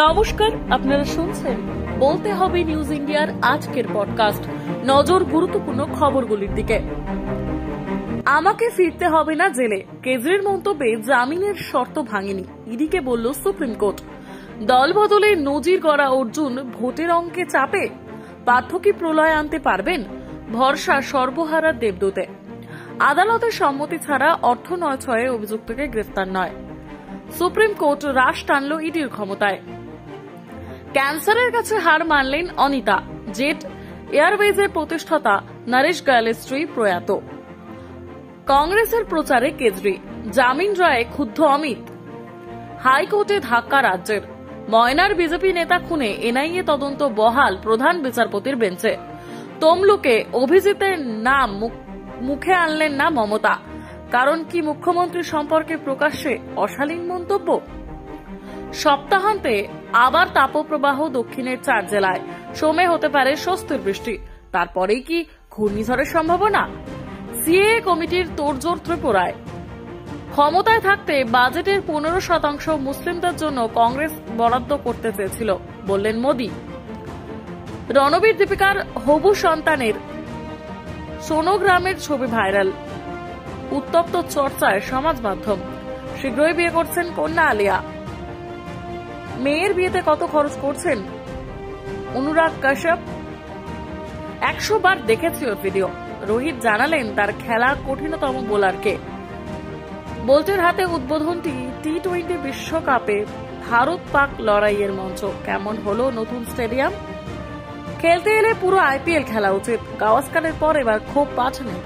নমস্কার, আপনারা শুনছেন বলতে হবে নিউজ ইন্ডিয়ার আজকের পডকাস্ট। নজর গুরুত্বপূর্ণ খবরগুলির দিকে। আমাকে ফিরতে হবে না জেলে, কেজরির মন্তব্যে জামিনের শর্ত ভাঙেনি, ইডিকে বলল সুপ্রিম কোর্ট। দল বদলে নজির গড়া অর্জুন ভোটের অঙ্কে চাপে, পার্থ কি প্রলয় আনতে পারবেন, ভরসা সর্বহারা দেবদূতে। আদালতের সম্মতি ছাড়া অর্থ নয়ছয়ে অভিযুক্তকে গ্রেফতার নয়। সুপ্রিম কোর্ট রাশ টানল ইডির ক্ষমতায়। ক্যান্সারের কাছে হার মানলেন অনিতা। জেট এয়ারওয়েজের প্রতিষ্ঠাতা নরেশ গোয়ালের স্ত্রী প্রয়াত। কংগ্রেসের প্রচারে কেজরি, জামিন রায়ে ক্ষুব্ধ অমিত। হাইকোর্টে ধাক্কা রাজ্যের। ময়নার বিজেপি নেতা খুনে এনআইএ তদন্ত বহাল প্রধান বিচারপতির বেঞ্চে। তমলুকে অভিজিতের নাম মুখে আনলেন না মমতা। কারণ কি মুখ্যমন্ত্রী সম্পর্কে প্রকাশ্যে অশালীন মন্তব্য। সপ্তাহান্তে আবার তাপপ্রবাহ দক্ষিণের 4 জেলায়। সোমে হতে পারে স্বস্তির বৃষ্টি, তারপরেই কি ঘূর্ণিঝড়ের সম্ভাবনা। সিএএ কমিটির তোড়জোড় ত্রিপুরায়। ক্ষমতায় থাকতে বাজেটের 15% মুসলিমদের জন্য কংগ্রেস বরাদ্দ করতে চেয়েছিল বললেন মোদী। রণবীর দীপিকার হবু সন্তানের সোনোগ্রামের ছবি ভাইরাল, উত্তপ্ত চর্চায় সমাজ মাধ্যম। শীঘ্রই বিয়ে করছেন কন্যা আলিয়া। মেয়ের বিয়েতে কত খরচ করছেন অনুরাগ কাশ্যপ। 100 বার দেখেছি ওর ভিডিও। রোহিত জানালেন তার খেলা কঠিনতম বোলারকে। বোল্টের হাতে উদ্বোধনটি টি-20 বিশ্বকাপে ভারত পাক লড়াইয়ের মঞ্চ। কেমন হলো নতুন স্টেডিয়াম। খেলতে এলে পুরো আইপিএল খেলা উচিত। গাওয়াস্কারের পর এবার ক্ষোভ পাঠালেন